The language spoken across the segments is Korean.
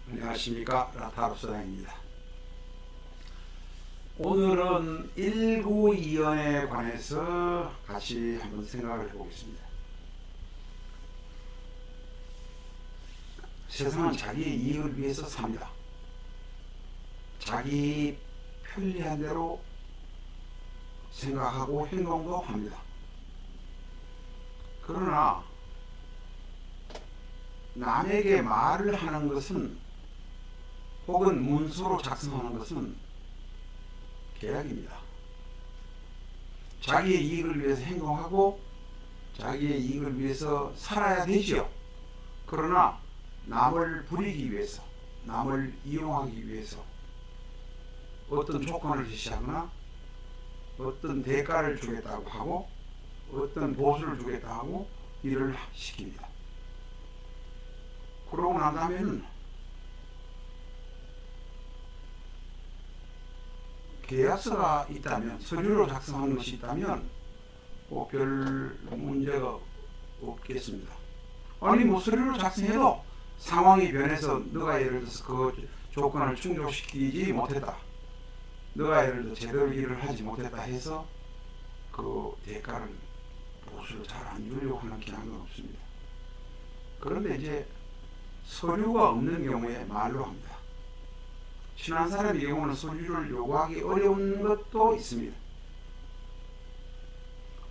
안녕하십니까. 라타로스당입니다. 오늘은 1구2원에 관해서 같이 한번 생각을 해보겠습니다. 세상은 자기의 이익을 위해서 삽니다. 자기 편리한 대로 생각하고 행동도 합니다. 그러나 남에게 말을 하는 것은 혹은 문서로 작성하는 것은 계약입니다. 자기의 이익을 위해서 행동하고 자기의 이익을 위해서 살아야 되지요. 그러나 남을 부리기 위해서, 남을 이용하기 위해서 어떤 조건을 제시하거나 어떤 대가를 주겠다고 하고 어떤 보수를 주겠다고 하고 일을 시킵니다. 그러고 난 다음에는 계약서가 있다면, 서류로 작성하는 것이 있다면 별 문제가 없겠습니다. 아니 서류로 작성해도 상황이 변해서 너가 예를 들어서 그 조건을 충족시키지 못했다, 너가 예를 들어 제대로 일을 하지 못했다 해서 그 대가를, 보수를 잘 안 주려고 하는 경향은 없습니다. 그런데 이제 서류가 없는 경우에 말로 합니다. 친한 사람의 경우는 서류를 요구하기 어려운 것도 있습니다.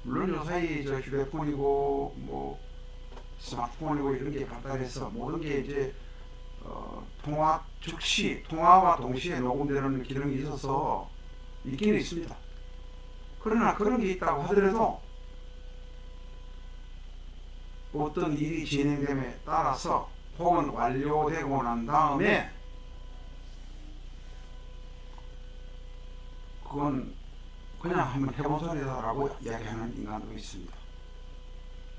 물론 요사이 휴대폰이고 스마트폰이고 이런 게 발달해서 모든 게 이제 즉시 통화와 동시에 녹음되는 기능이 있어서 있기는 있습니다. 그러나 그런 게 있다고 하더라도 어떤 일이 진행됨에 따라서 혹은 완료되고 난 다음에 그건 그냥 한번 해본 소리다라고 이야기하는 인간도 있습니다.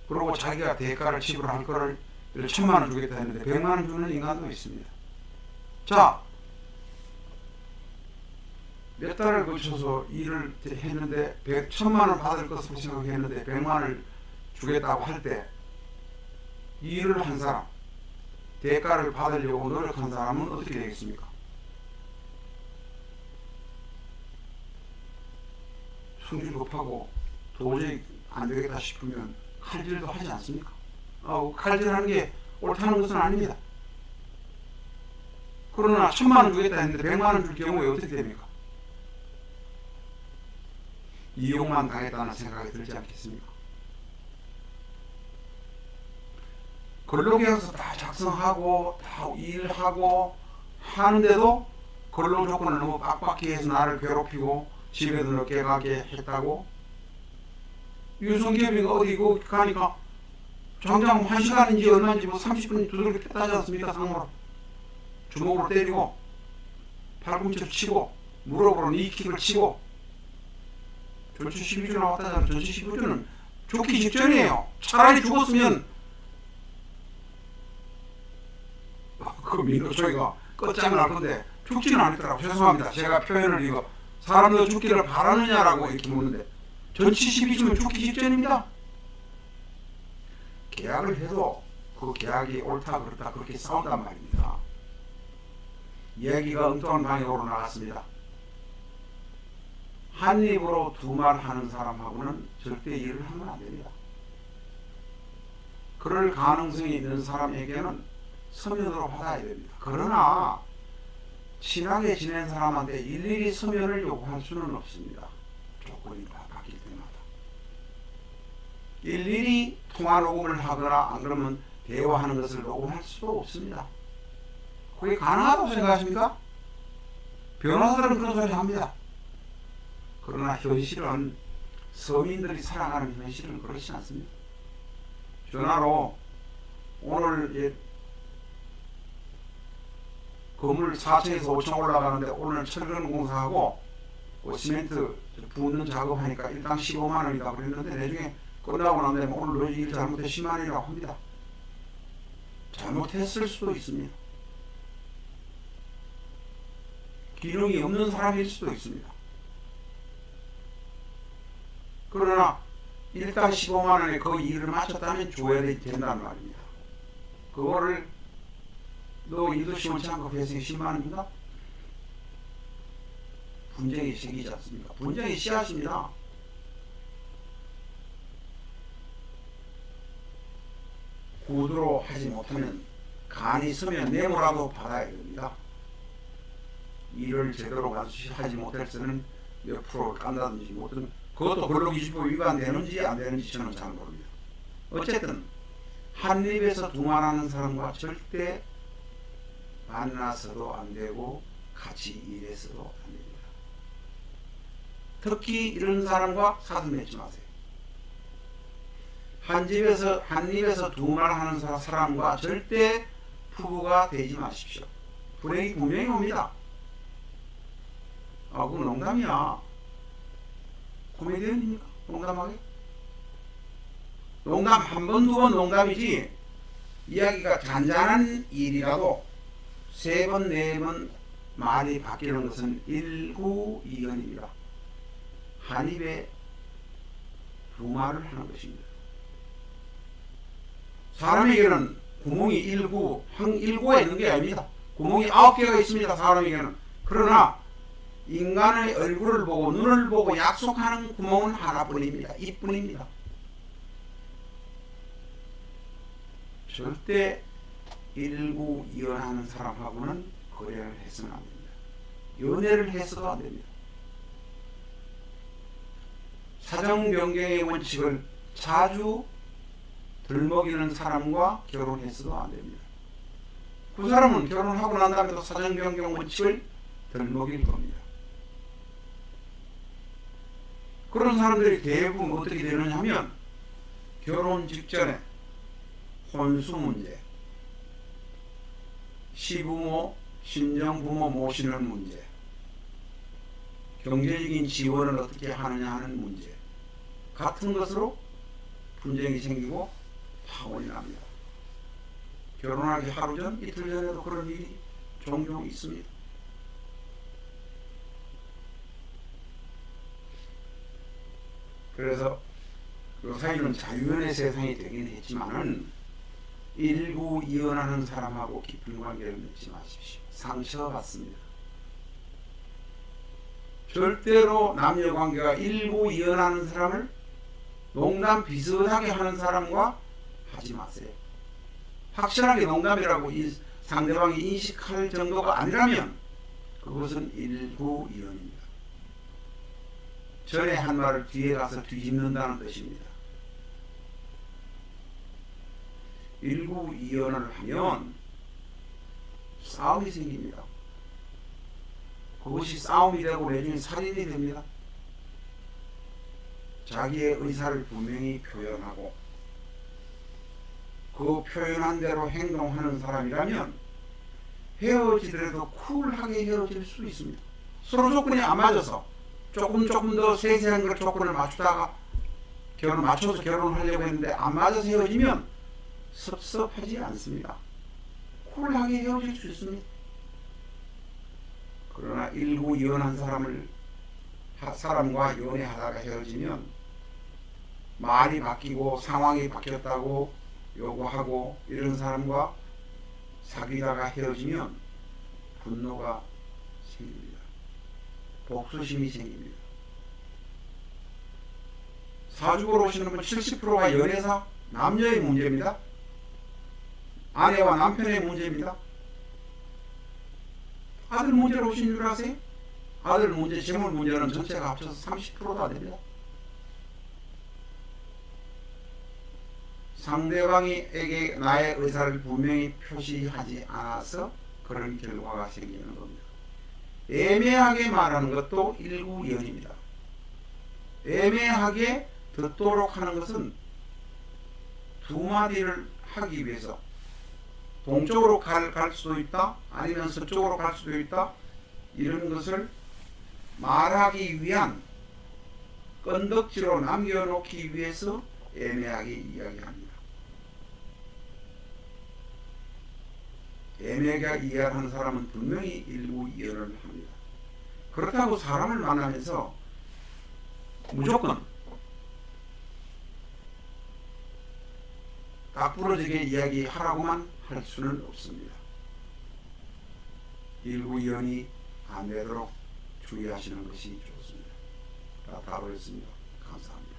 그리고 자기가 대가를 지불할 거를 1,000만원 주겠다 했는데 100만원 주는 인간도 있습니다. 자, 몇 달을 거쳐서 일을 했는데 1,000만원 받을 것으로 생각했는데 100만원을 주겠다고 할 때 일을 한 사람, 대가를 받으려고 노력한 사람은 어떻게 되겠습니까? 성질 급하고 도저히 안 되겠다 싶으면 칼질도 하지 않습니까? 칼질하는 게 옳다는 것은 아닙니다. 그러나 1,000만원 주겠다 했는데 100만원 줄 경우에 어떻게 됩니까? 이용만 당했다는 생각이 들지 않겠습니까? 근로계약서 다 작성하고 다 일하고 하는데도 근로 조건을 너무 빡빡히 해서 나를 괴롭히고 집에도 늦게 가게 했다고? 유성기업이 어디고 가니까 장장 1시간인지 얼마인지 30분 두들겨 뺐다지 않습니까? 상무로 주먹으로 때리고 팔꿈치를 치고 무릎으로 니킥을 치고 전치 12주 나왔다잖아. 전치 12주는 죽기 직전이에요. 차라리 죽었으면 그 민노총이가 끝장날 건데 죽지는 않더라고. 죄송합니다. 제가 표현을 이거 사람들 죽기를 바라느냐라고 이렇게 묻는데 전치 12주면 죽기 직전입니다. 계약을 해도 그 계약이 옳다 그렇다 그렇게 싸운단 말입니다. 이야기가 엉뚱한 방향으로 나갔습니다. 한 입으로 두 말 하는 사람하고는 절대 일을 하면 안 됩니다. 그럴 가능성이 있는 사람에게는 서면으로 받아야 됩니다. 그러나 친하게 지낸 사람한테 일일이 서면을 요구할 수는 없습니다. 조건이 바뀔 때마다 일일이 통화 녹음을 하거나 안 그러면 대화하는 것을 녹음할 수도 없습니다. 그게 가능하다고 생각하십니까? 변호사들은 그런 소리 합니다. 그러나 현실은, 서민들이 살아가는 현실은 그렇지 않습니다. 전화로 오늘 건물 4층에서 5층 올라가는데 오늘 철근 공사하고 시멘트 붓는 작업하니까 일당 15만원이다 그랬는데 나중에 끝나고 난 다음에 오늘 너 일 잘못해 10만원이라고 합니다. 잘못했을 수도 있습니다. 기능이 없는 사람일 수도 있습니다. 그러나 일당 15만원에 그 일을 마쳤다면 줘야 된다는 말입니다. 그거를 너 일도 시원치 않고 회생이 10만 원인가? 분쟁이 생기지 않습니까? 분쟁이 씨앗입니다. 구두로 하지 못하면 간이 서면 뇌물라도 받아야 됩니다. 일을 제대로 완수하지 못할 때는 몇 프로를 깐다든지 뭐든 그것도 근로기준법 위반되는지 안 되는지 저는 잘 모릅니다. 어쨌든 한 입에서 두 말하는 사람과 절대 만나서도 안 되고 같이 일해서도 안 됩니다. 특히 이런 사람과 사돈 맺지 마세요. 한 입에서 두 말 하는 사람과 절대 부부가 되지 마십시오. 불행이 분명히 옵니다. 아, 그건 농담이야. 코미디언입니까? 농담하게? 농담 한 번, 두 번 농담이지, 이야기가 잔잔한 일이라도 세 번, 네 번 말이 바뀌는 것은 일구이연입니다. 한 입에 두 말을 하는 것입니다. 사람에게는 구멍이 일구가 있는 게 아닙니다. 구멍이 9개가 있습니다. 사람에게는. 그러나 인간의 얼굴을 보고 눈을 보고 약속하는 구멍은 하나뿐입니다. 이뿐입니다. 절대 일구이연하는 사람하고는 거래를 해서는 안 됩니다. 연애를 해서도 안 됩니다. 사정변경의 원칙을 자주 들먹이는 사람과 결혼해서도 안 됩니다. 그 사람은 결혼하고 난 다음에도 사정변경 원칙을 들먹일 겁니다. 그런 사람들이 대부분 어떻게 되느냐 하면 결혼 직전에 혼수 문제, 시부모, 친정부모 모시는 문제, 경제적인 지원을 어떻게 하느냐 하는 문제 같은 것으로 분쟁이 생기고 파혼이 납니다. 결혼하기 하루 전, 이틀 전에도 그런 일이 종종 있습니다. 그래서 요사이는 자유연애 세상이 되긴 했지만은 일구이연하는 사람하고 깊은 관계를 맺지 마십시오. 상처받습니다. 절대로 남녀관계가 일구이연하는 사람을 농담 비슷하게 하는 사람과 하지 마세요. 확실하게 농담이라고 상대방이 인식할 정도가 아니라면 그것은 일구이연입니다. 전에 한 말을 뒤에 가서 뒤집는다는 뜻입니다. 일구이연을 하면 싸움이 생깁니다. 그것이 싸움이 되고 내중에 살인이 됩니다. 자기의 의사를 분명히 표현하고 그 표현한 대로 행동하는 사람이라면 헤어지더라도 쿨하게 헤어질 수 있습니다. 서로 조건이 안 맞아서 조금 더 세세한 걸 조건을 맞추다가 맞춰서 결혼하려고 했는데 안 맞아서 헤어지면 섭섭하지 않습니다. 쿨하게 헤어질 수 있습니다. 그러나 일구이연한 사람과 연애하다가 헤어지면 말이 바뀌고 상황이 바뀌었다고 요구하고 이런 사람과 사귀다가 헤어지면 분노가 생깁니다. 복수심이 생깁니다. 사주보러 오시는 분 70%가 연애사, 남녀의 문제입니다. 아내와 남편의 문제입니다. 아들 문제로 오신 줄 아세요? 아들 문제, 재물 문제는 전체가 합쳐서 30%도 안 됩니다. 상대방에게 나의 의사를 분명히 표시하지 않아서 그런 결과가 생기는 겁니다. 애매하게 말하는 것도 일구이연입니다. 애매하게 듣도록 하는 것은 두 마디를 하기 위해서 동쪽으로 갈 수도 있다, 아니면 서쪽으로 갈 수도 있다, 이런 것을 말하기 위한 건덕지로 남겨놓기 위해서 애매하게 이야기합니다. 애매하게 이야기하는 사람은 분명히 일구이연을 합니다. 그렇다고 사람을 만나면서 무조건 딱 부러지게 이야기하라고만 할 수는 없습니다. 일부 위원이 안 되도록 주의하시는 것이 좋습니다. 답을 했습니다. 감사합니다.